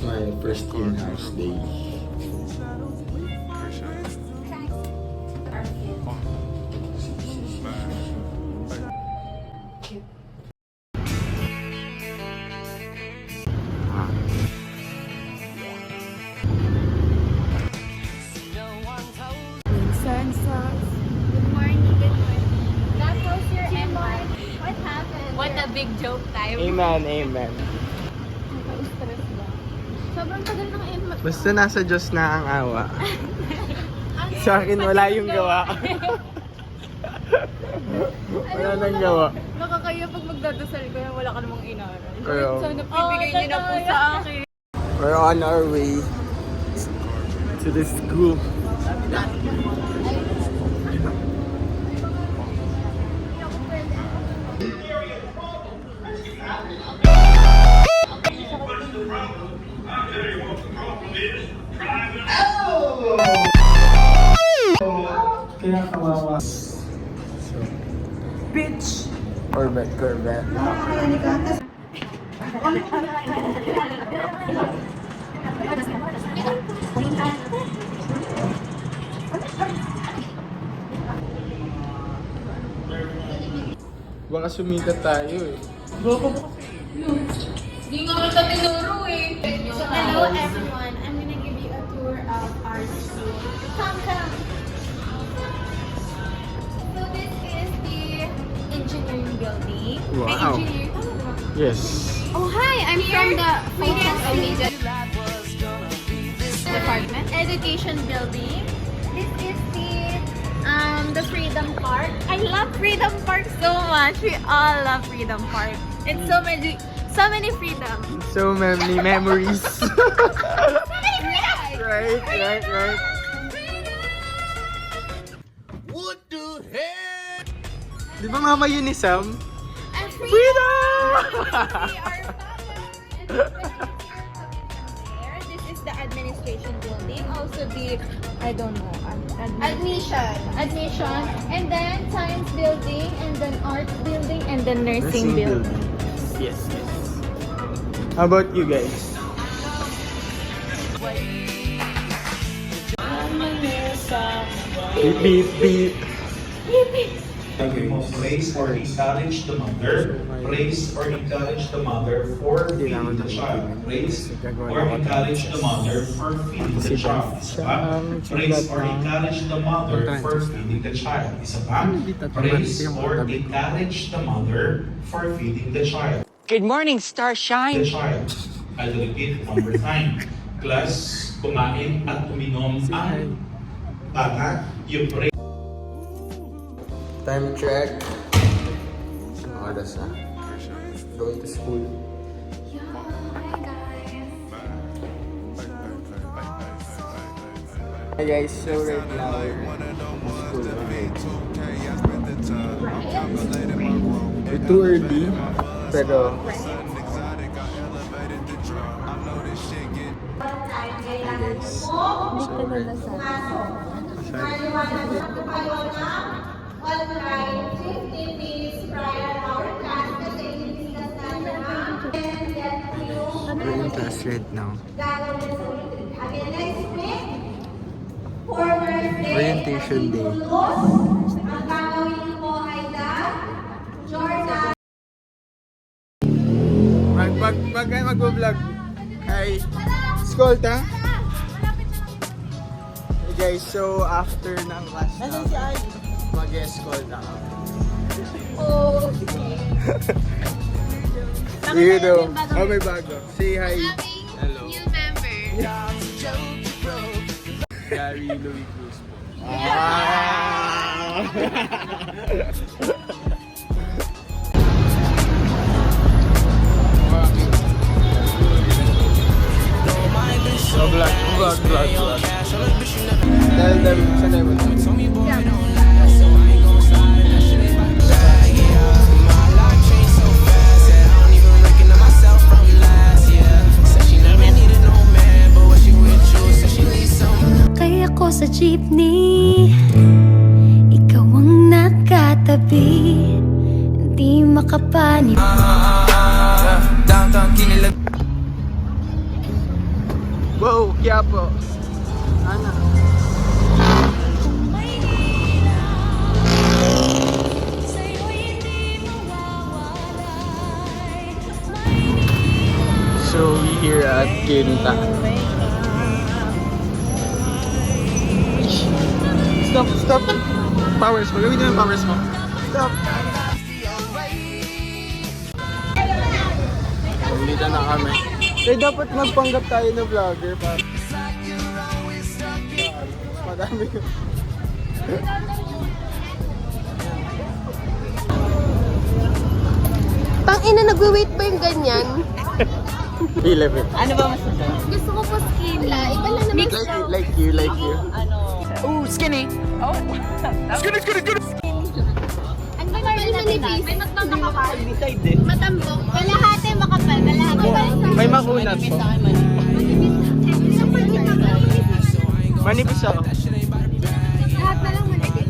my first in-house day. Good morning, good morning. That was your M1. What happened? What a big joke time. Amen, amen. Stress ba? Sobrang tagal ng M1. Basta nasa Diyos na ang awa. Sa akin wala yung gawa. Wala nang gawa. Nakakaya pag magdadasal ko na wala ka namang inaral. Kaya, Sana pibigay niyo na po sa akin. we're on our way to the school. Kaya kawawa. So, bitch! Corvette, Corvette. Baka sumikat tayo eh. Hindi nga kita tinuro eh. So, hello everyone. I'm gonna give you a tour of our school. Come. So this is the engineering building. Wow. Engineering. Yes. Oh hi, I'm from the Finance Media Department. Education building. This is the Freedom Park. I love Freedom Park so much. We all love Freedom Park. It's so many freedom. So many memories. So many freedom. Right. What the heck? Di ba mama yun ni Sam? And Freedom! We are there. This is the administration building. Also the, I don't know, admission. And then science building, and then art building, and then nursing building. Yes. How about you guys? Beep, beep, beep. Praise or encourage the mother. Praise or encourage the mother for feeding the child. Praise or encourage the mother for feeding the child. Isa pa. Praise or encourage the mother for feeding the child. Isa pa. Praise or encourage the mother for feeding the child. Good morning, Starshine. The child. I'll repeat one more time. Class, kumain at uminom ang bata. You pray. Time check. Anong oras na? Going to school. Hi guys, so right now we're in school. We're too early, pero Online 15 minutes prior our class kasi inisisas natin ang we're in class right now. gagawin sa ulit. Again, next week, Forward Day. Orientation day. Ang gagawin niyo po ay Jordan. Mag-vlog. Hi. Escolta. Hey guys, so after ng class na, mag-escolta ka. Oh. You know. Oh, may bago. Say hi. Hello. New member. Gary Louis Cruz po. Ah! Vlog. Tell them, saan tayo ba? Kaya ko sa jeepney, ikaw ang nakatabi, hindi makapanib. Downtown kinilag. Quiapo. Ana. So we here at Quinta. Stop, stop. Powers mo. Gawin mo yung powers mo. Stop. Nandito na kami. Eh, dapat magpanggap tayo ng vlogger para madami. Tangina, nagwe-wait ba yung ganyan? 11. Gusto ko po skin. Iba lang naman. Mix. Like you. Ooh, skinny. Oh. Skinny. Ano ba yung manipis? May magpapakapal. Matambok. Kalahati makapal. Kalahati. May makunat po. Manipis ako. Lahat na lang manipis.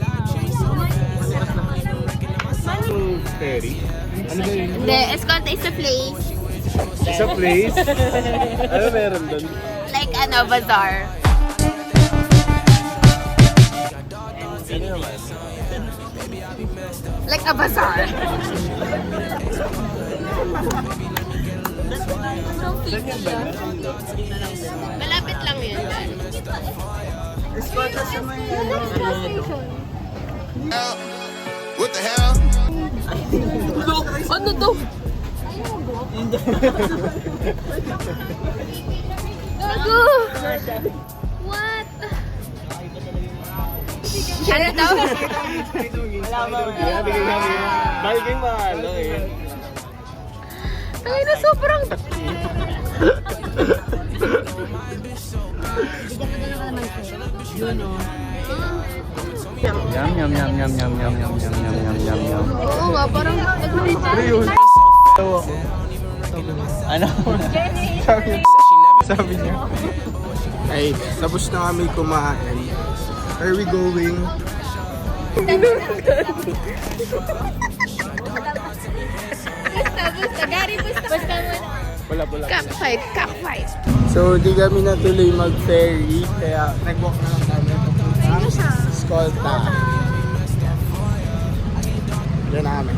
Ferry. Ano ba yun? Hindi, Esconta is a place. Sa place? Ano meron doon? Like bazaar. Like a bazaar. Malapit lang yun. What the hell? Ano to? Gago! What? Ano daw? Mahal kayo mahal. Ay na sobrang... Yum. Oo nga, parang... Ano? Sabi niya. Ay, tapos na kami kumain. Where are we going? Basta, Gary, basta muna. Wala. Cockfight. So, di kami natuloy mag-ferry. Kaya nag-walk na lang kami. Escolta. Yan na kami.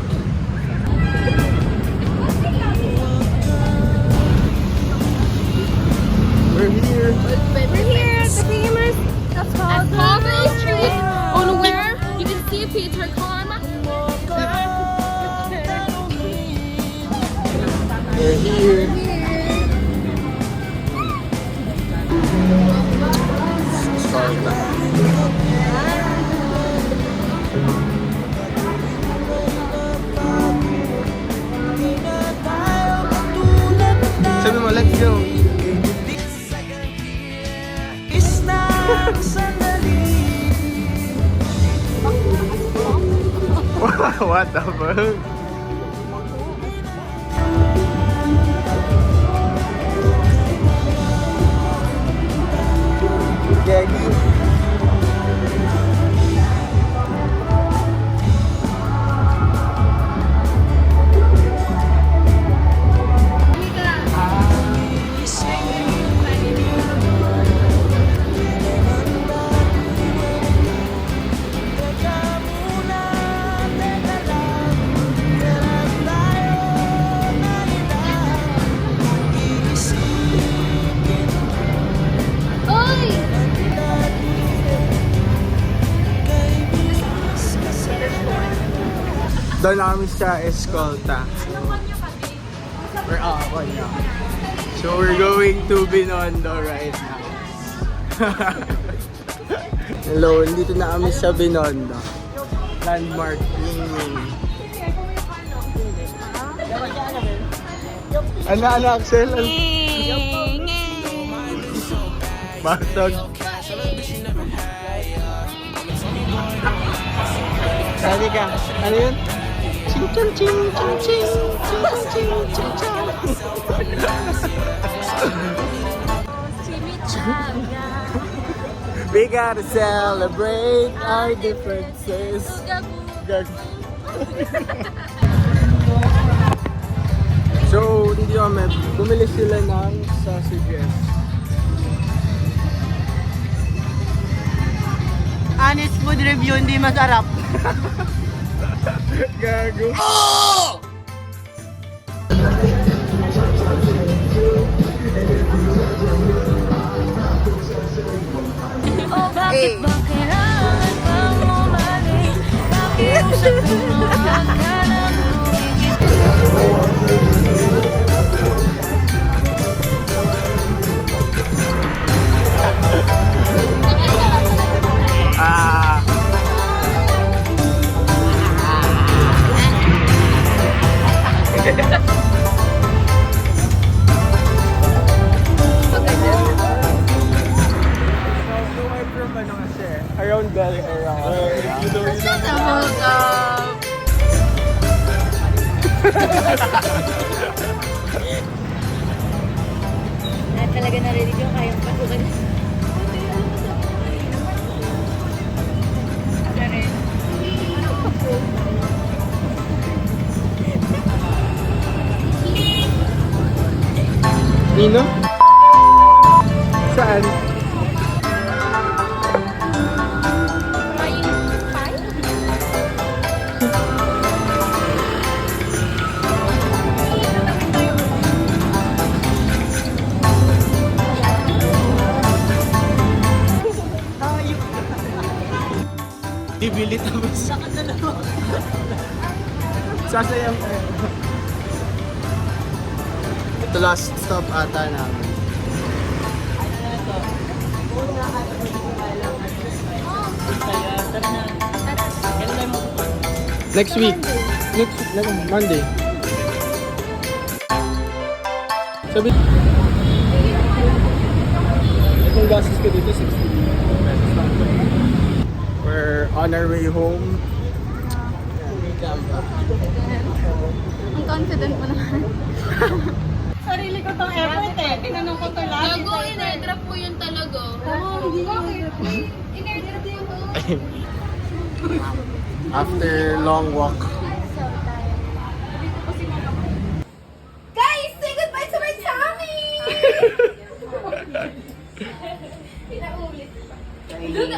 We're here. We're here at the famous Ascaldo Street. On where you can see Peter Khan. We're here. Escolta. Sabi mo, let's go. What the fuck? Gagi. Doon na kami sa Escolta. So we're going to Binondo right now. Hello, dito na kami sa Binondo. Landmark. Ano, Axel? Basag. Sali ka. Ano yun? Ching ching ching ching ching ching ching ching. We gotta celebrate our differences. Gag. So, hindi kami. Bumili sila ng sausages. honest food review, hindi masarap. Gago. Oh, bakit ba kailangan kang bumalik? Pakiusap ko huwag ka nang lumikit. Ah. Around Bell Talaga narinig yung kayang pasukan. Nino? Saan? Bibili tapos. Sasayang tayo. Ito last stop ata namin. Next week. Next Monday. Sabi itong gastos ko dito 60 pesos lang. We're on our way home. Ang confident mo naman. Sarili ko tong effort eh. Tinanong ko to lagi. Gago, in-airdrop ko yun talaga. Hindi ko. In-airdrop ko to. After long walk. Guys, say goodbye to my tummy!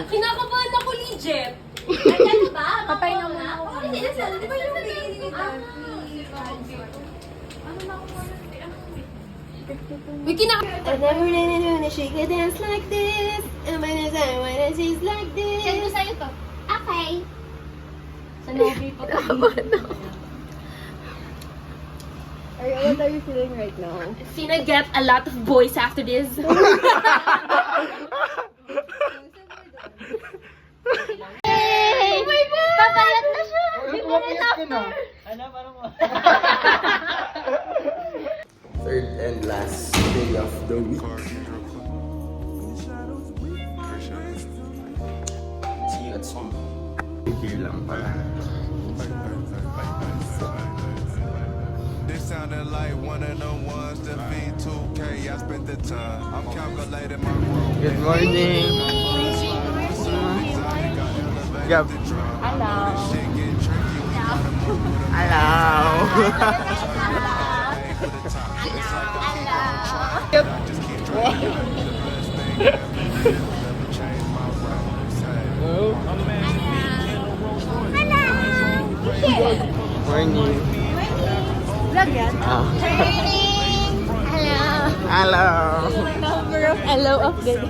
Kinakabahan ako, legit. Ayan ba? Papay na muna ako. Oh, hindi. Di ba yung nagiging ni May kinaka... I never really knew that she could dance like this. And when it's when she's like this. Send ko sa'yo to. Okay. Sa Novi pa ko. What are you feeling right now? Finna get a lot of boys after this. Hey! Papayat na siya! Third and last day of the week. See you at home. Here lang pala. This sounded like one of the ones that feed 2K. I spent the time. I'm calculating my growth. Good morning. Gab. Shit get tricky. Hello. Morning. Vlog yan? Ah. Hello! Hello. Number of hello of the day.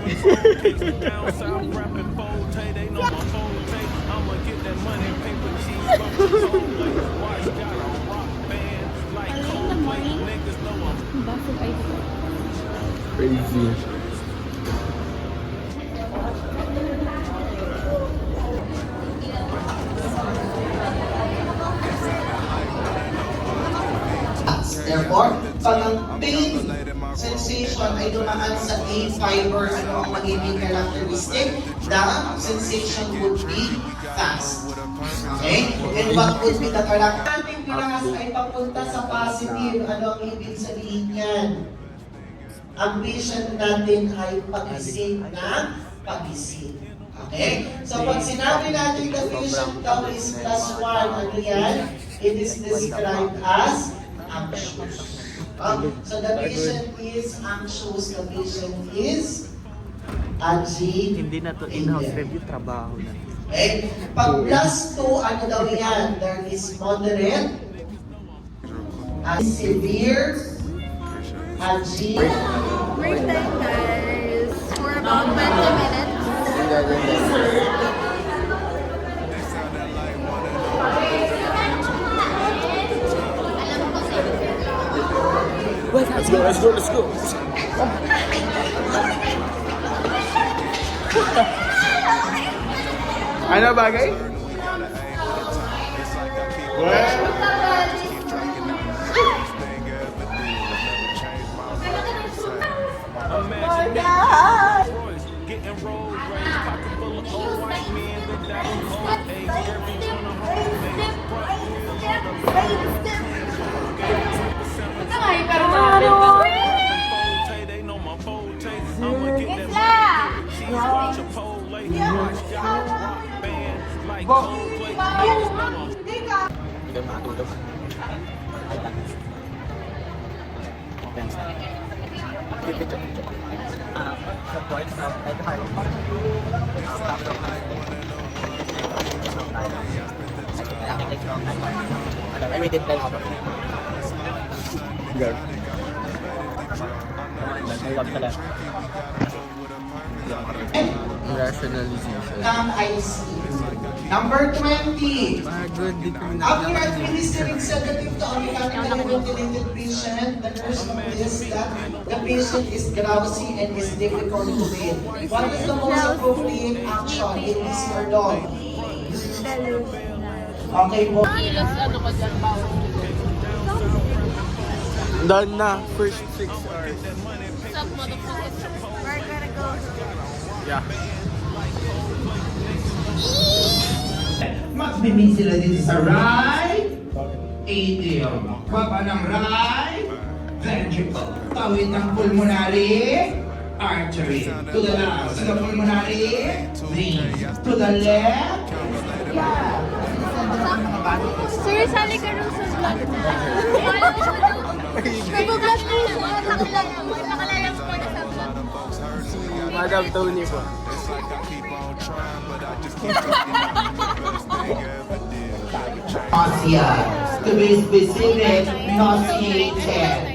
Crazy. Therefore, pag ang pain sensation ay dumaan sa pain fiber, ano ang magiging characteristic? The sensation would be fast. Okay? And what would be the character? Ating pinas ay papunta sa positive. Ano ang ibig sabihin yan? Ang vision natin ay pagising na pagising. Okay? So pag sinabi natin the vision daw is +1, ano yan? It is described as anxious. So the vision is anxious, the vision is Angie. Hindi na to in-house review, trabaho na. Okay? Pag plus 2, ano daw yan? There is moderate, severe, Angie. Break time, guys. For about 20 minutes. Let's go, let's go, let's go. Ano bagay? Hindi matulog. I made it play ako. Girl. Nag-love ka lang. Rationalization. Ng IC. Number 20. Pagod, di ko After administering sedative to a mechanically ventilated patient, the nurse noticed that the patient is drowsy and is difficult to breathe. What is the most appropriate action in this dog? Okay po. Done na. First 6 hours. We're gonna go. Yeah. Magbimin sila dito sa right, ATM. Baba ng right, ventricle. Tawid ng pulmonary, artery. To the left, sa pulmonary, vein. To the left, yeah. Sir, sali ka rin sa vlog. Nag-vlog po siya. Nakalalang po na sa vlog. Madam Tony po. Nausea. To be specific, nauseated.